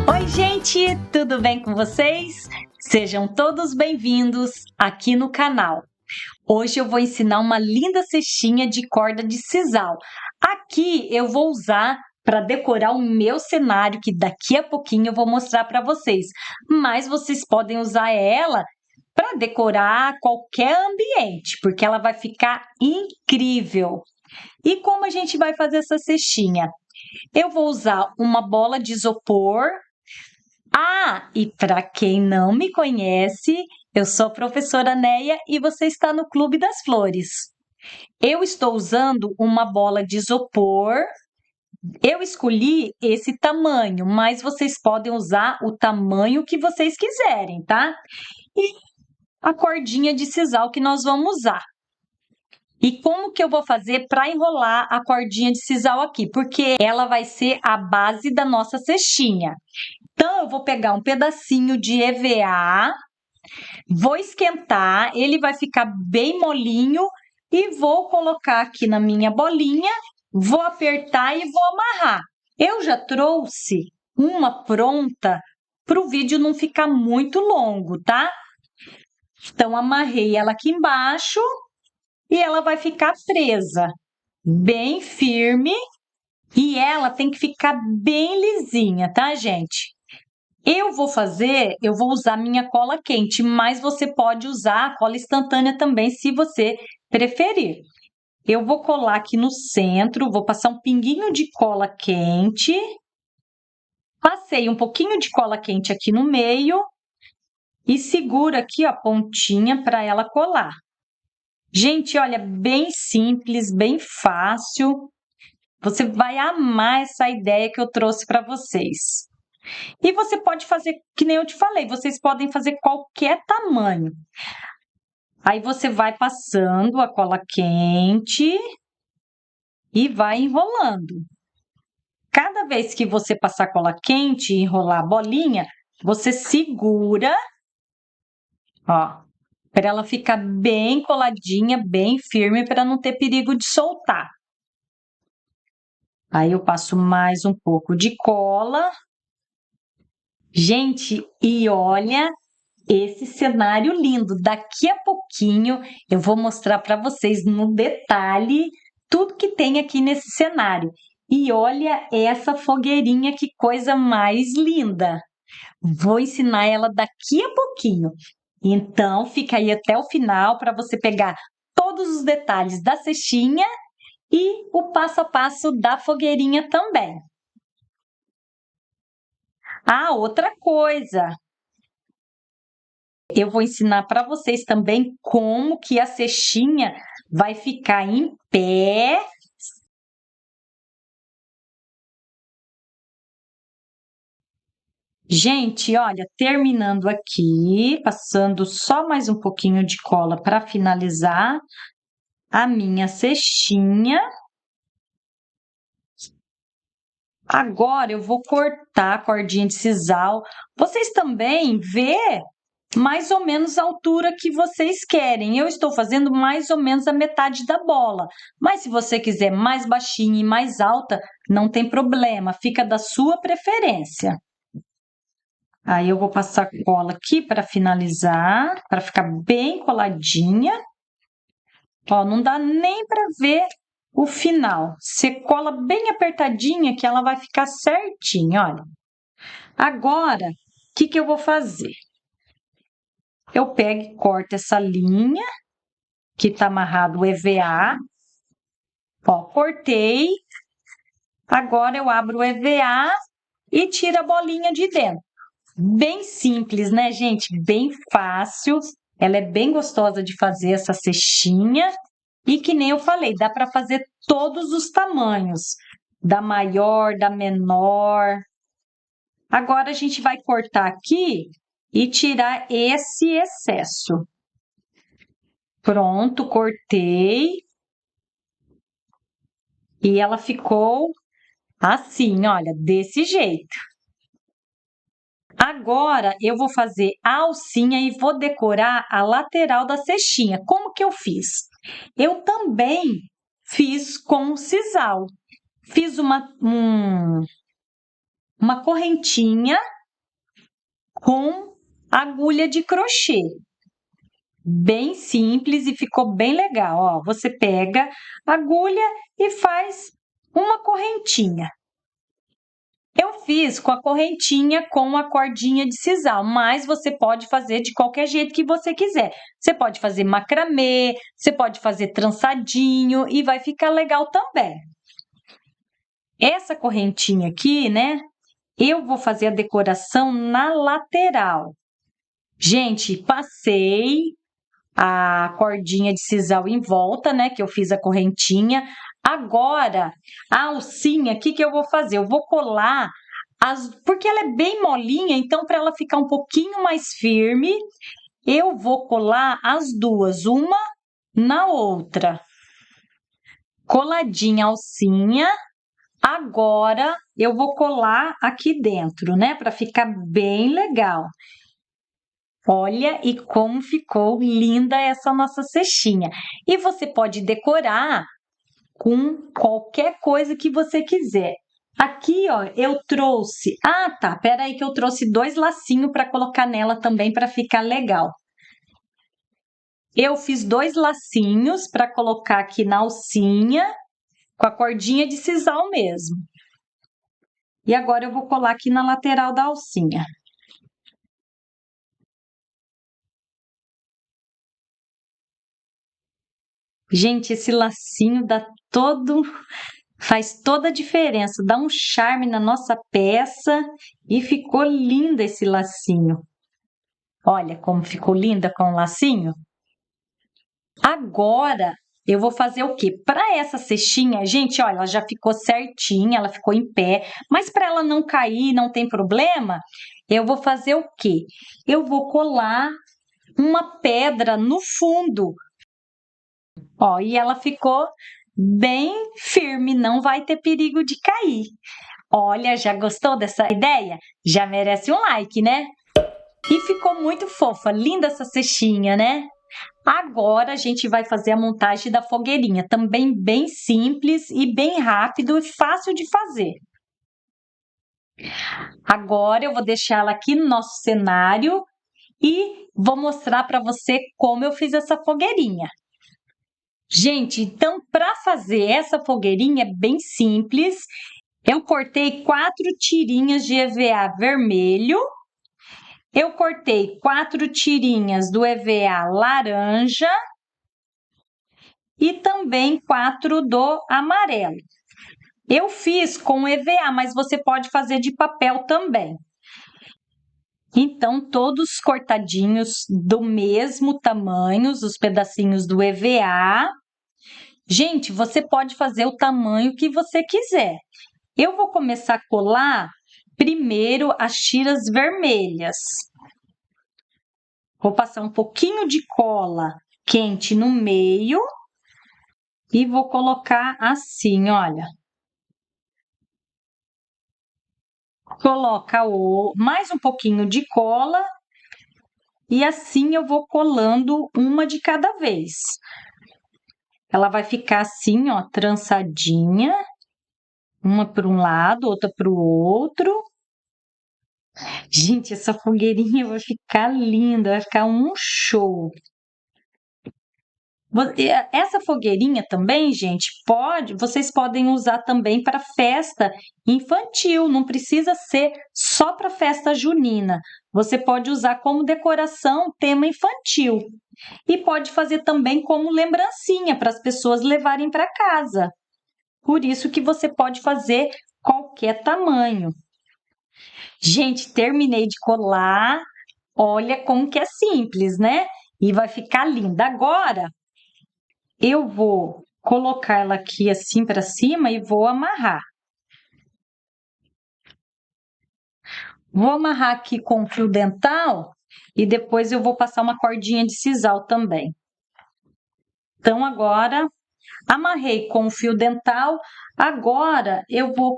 Oi, gente, tudo bem com vocês? Sejam todos bem-vindos aqui no canal. Hoje eu vou ensinar uma linda cestinha de corda de sisal. Aqui eu vou usar para decorar o meu cenário, que daqui a pouquinho eu vou mostrar para vocês. Mas vocês podem usar ela para decorar qualquer ambiente, porque ela vai ficar incrível. E como a gente vai fazer essa cestinha? Eu vou usar uma bola de isopor. E para quem não me conhece, eu sou a professora Neia e você está no Clube das Flores. Eu estou usando uma bola de isopor. Eu escolhi esse tamanho, mas vocês podem usar o tamanho que vocês quiserem, tá? E a cordinha de sisal que nós vamos usar. E como que eu vou fazer para enrolar a cordinha de sisal aqui? Porque ela vai ser a base da nossa cestinha. Então, eu vou pegar um pedacinho de EVA, vou esquentar, ele vai ficar bem molinho e vou colocar aqui na minha bolinha, vou apertar e vou amarrar. Eu já trouxe uma pronta para o vídeo não ficar muito longo, tá? Então, amarrei ela aqui embaixo e ela vai ficar presa, bem firme, e ela tem que ficar bem lisinha, tá, gente? Eu vou usar minha cola quente, mas você pode usar a cola instantânea também, se você preferir. Eu vou colar aqui no centro, vou passar um pinguinho de cola quente. Passei um pouquinho de cola quente aqui no meio e seguro aqui, ó, a pontinha para ela colar. Gente, olha, bem simples, bem fácil. Você vai amar essa ideia que eu trouxe para vocês. E você pode fazer, que nem eu te falei, vocês podem fazer qualquer tamanho. Aí você vai passando a cola quente e vai enrolando. Cada vez que você passar cola quente e enrolar a bolinha, você segura, ó, para ela ficar bem coladinha, bem firme, para não ter perigo de soltar. Aí eu passo mais um pouco de cola. Gente, e olha esse cenário lindo. Daqui a pouquinho eu vou mostrar para vocês no detalhe tudo que tem aqui nesse cenário. E olha essa fogueirinha, que coisa mais linda! Vou ensinar ela daqui a pouquinho. Então, fica aí até o final para você pegar todos os detalhes da cestinha e o passo a passo da fogueirinha também. Outra coisa, eu vou ensinar para vocês também como que a cestinha vai ficar em pé. Gente, olha, terminando aqui, passando só mais um pouquinho de cola para finalizar a minha cestinha. Agora eu vou cortar a cordinha de sisal. Vocês também vê mais ou menos a altura que vocês querem. Eu estou fazendo mais ou menos a metade da bola. Mas se você quiser mais baixinha e mais alta, não tem problema, fica da sua preferência. Aí eu vou passar cola aqui para finalizar, para ficar bem coladinha. Ó, não dá nem para ver o final. Você cola bem apertadinha que ela vai ficar certinha, olha. Agora, o que eu vou fazer? Eu pego e corto essa linha que tá amarrado o EVA. Ó, cortei. Agora eu abro o EVA e tiro a bolinha de dentro. Bem simples, né, gente? Bem fácil. Ela é bem gostosa de fazer essa cestinha. E que nem eu falei, dá para fazer todos os tamanhos. Da maior, da menor. Agora a gente vai cortar aqui e tirar esse excesso. Pronto, cortei. E ela ficou assim, olha, desse jeito. Agora, eu vou fazer a alcinha e vou decorar a lateral da cestinha. Como que eu fiz? Eu também fiz com sisal. Fiz uma correntinha com agulha de crochê. Bem simples e ficou bem legal, ó. Você pega a agulha e faz uma correntinha. Eu fiz com a correntinha com a cordinha de sisal, mas você pode fazer de qualquer jeito que você quiser. Você pode fazer macramê, você pode fazer trançadinho e vai ficar legal também. Essa correntinha aqui, né? Eu vou fazer a decoração na lateral. Gente, passei a cordinha de sisal em volta, né? Que eu fiz a correntinha. Agora, a alcinha, o que eu vou fazer? Eu vou colar porque ela é bem molinha, então para ela ficar um pouquinho mais firme, eu vou colar as duas, uma na outra. Coladinha a alcinha. Agora eu vou colar aqui dentro, né? Para ficar bem legal. Olha e como ficou linda essa nossa cestinha. E você pode decorar com qualquer coisa que você quiser. Aqui, ó, eu trouxe... Ah, tá, peraí que eu trouxe 2 lacinhos para colocar nela também para ficar legal. Eu fiz 2 lacinhos para colocar aqui na alcinha, com a cordinha de sisal mesmo. E agora eu vou colar aqui na lateral da alcinha. Gente, esse lacinho faz toda a diferença, dá um charme na nossa peça e ficou linda esse lacinho. Olha como ficou linda com o lacinho. Agora eu vou fazer o quê? Para essa cestinha, gente, olha, ela já ficou certinha, ela ficou em pé, mas para ela não cair, não tem problema, eu vou fazer o quê? Eu vou colar uma pedra no fundo. Ó, e ela ficou bem firme, não vai ter perigo de cair. Olha, já gostou dessa ideia? Já merece um like, né? E ficou muito fofa, linda essa cestinha, né? Agora a gente vai fazer a montagem da fogueirinha, também bem simples e bem rápido e fácil de fazer. Agora eu vou deixar ela aqui no nosso cenário e vou mostrar para você como eu fiz essa fogueirinha. Gente, então para fazer essa fogueirinha é bem simples. Eu cortei 4 tirinhas de EVA vermelho. Eu cortei 4 tirinhas do EVA laranja e também 4 do amarelo. Eu fiz com EVA, mas você pode fazer de papel também. Então, todos cortadinhos do mesmo tamanho, os pedacinhos do EVA. Gente, você pode fazer o tamanho que você quiser. Eu vou começar a colar primeiro as tiras vermelhas. Vou passar um pouquinho de cola quente no meio e vou colocar assim, olha. Coloca mais um pouquinho de cola e assim eu vou colando uma de cada vez. Ela vai ficar assim, ó, trançadinha, uma para um lado, outra para o outro. Gente, essa fogueirinha vai ficar linda, vai ficar um show. Essa fogueirinha também, gente, vocês podem usar também para festa infantil, não precisa ser só para festa junina. Você pode usar como decoração tema infantil e pode fazer também como lembrancinha para as pessoas levarem para casa. Por isso que você pode fazer qualquer tamanho. Gente, terminei de colar. Olha como que é simples, né? E vai ficar linda. Agora, eu vou colocar ela aqui assim para cima e vou amarrar. Vou amarrar aqui com fio dental e depois eu vou passar uma cordinha de sisal também. Então, agora, amarrei com o fio dental. Agora, eu vou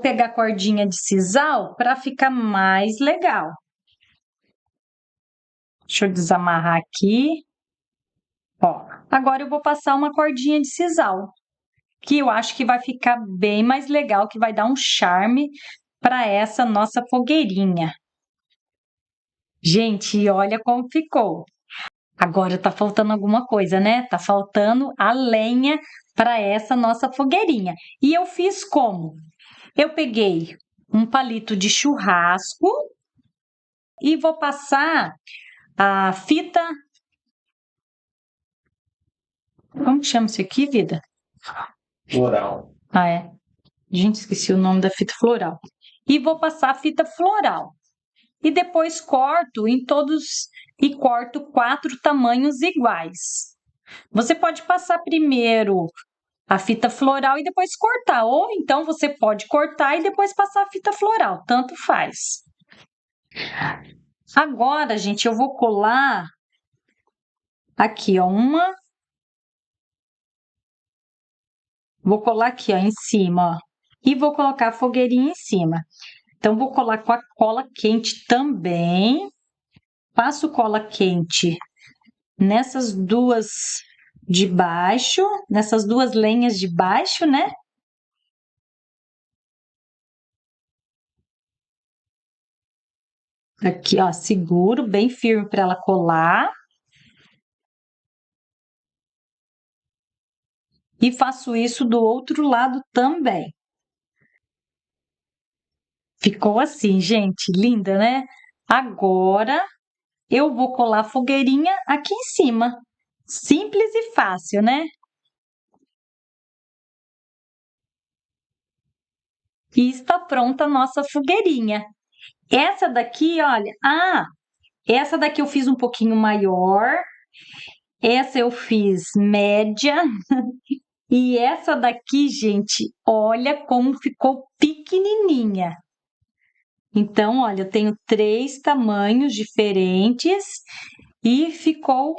pegar a cordinha de sisal para ficar mais legal. Deixa eu desamarrar aqui. Ó, agora eu vou passar uma cordinha de sisal. que eu acho que vai ficar bem mais legal, que vai dar um charme para essa nossa fogueirinha. Gente, olha como ficou. Agora tá faltando alguma coisa, né? Tá faltando a lenha para essa nossa fogueirinha. E eu fiz como? Eu peguei um palito de churrasco e vou passar a fita. Como que chama isso aqui, vida? Floral. Ah, é. Gente, esqueci o nome da fita floral. E vou passar a fita floral. E depois corto em todos e corto 4 tamanhos iguais. Você pode passar primeiro a fita floral e depois cortar, ou então você pode cortar e depois passar a fita floral, tanto faz. Agora, gente, eu vou colar aqui, ó, vou colar aqui, ó, em cima, ó, e vou colocar a fogueirinha em cima. Então, vou colar com a cola quente também. Passo cola quente nessas duas de baixo, nessas duas lenhas de baixo, né? Aqui, ó, seguro bem firme para ela colar. E faço isso do outro lado também. Ficou assim, gente, linda, né? Agora eu vou colar a fogueirinha aqui em cima. Simples e fácil, né? E está pronta a nossa fogueirinha. Essa daqui, olha, essa daqui eu fiz um pouquinho maior. Essa eu fiz média. E essa daqui, gente, olha como ficou pequenininha. Então, olha, eu tenho 3 tamanhos diferentes e ficou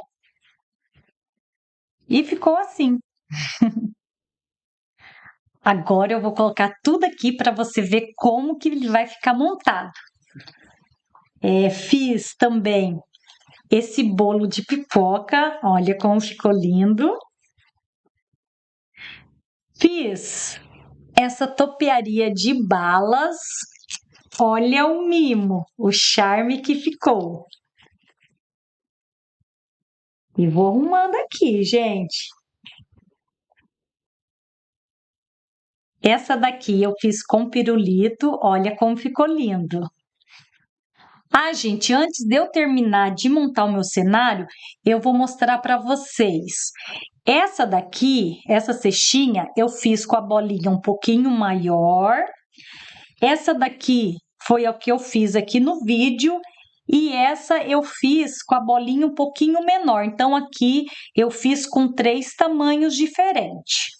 assim. Agora eu vou colocar tudo aqui para você ver como que ele vai ficar montado. Fiz também esse bolo de pipoca, olha como ficou lindo. Fiz essa topiaria de balas, olha o mimo, o charme que ficou. E vou arrumando aqui, gente. Essa daqui eu fiz com pirulito, olha como ficou lindo. Ah, gente, antes de eu terminar de montar o meu cenário, eu vou mostrar para vocês. Essa daqui, essa cestinha, eu fiz com a bolinha um pouquinho maior. Essa daqui foi a que eu fiz aqui no vídeo. E essa eu fiz com a bolinha um pouquinho menor. Então, aqui eu fiz com 3 tamanhos diferentes.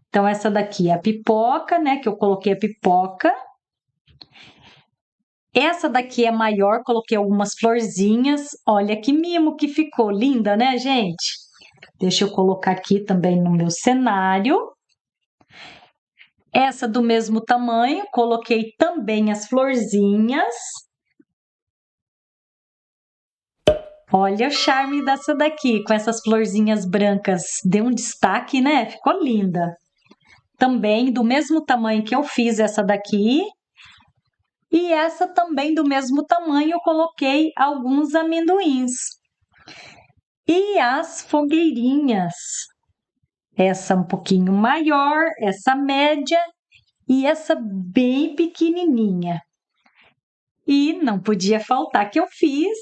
Então, essa daqui é a pipoca, né? Que eu coloquei a pipoca. Essa daqui é maior, coloquei algumas florzinhas. Olha que mimo que ficou, linda, né, gente? Deixa eu colocar aqui também no meu cenário. Essa do mesmo tamanho, coloquei também as florzinhas. Olha o charme dessa daqui, com essas florzinhas brancas. Deu um destaque, né? Ficou linda. Também do mesmo tamanho que eu fiz essa daqui. E essa também do mesmo tamanho, eu coloquei alguns amendoins. E as fogueirinhas. Essa um pouquinho maior, essa média e essa bem pequenininha. E não podia faltar que eu fiz.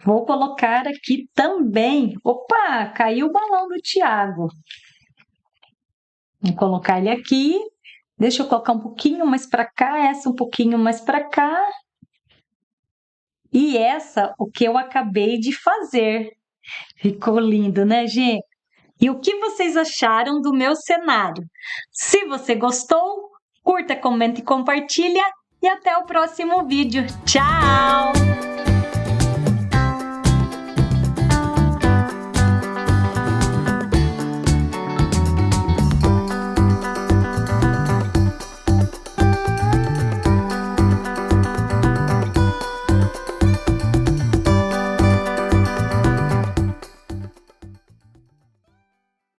Vou colocar aqui também. Opa, caiu o balão do Thiago. Vou colocar ele aqui. Deixa eu colocar um pouquinho mais para cá, essa um pouquinho mais para cá. E essa, o que eu acabei de fazer. Ficou lindo, né, gente? E o que vocês acharam do meu cenário? Se você gostou, curta, comenta e compartilha. E até o próximo vídeo. Tchau!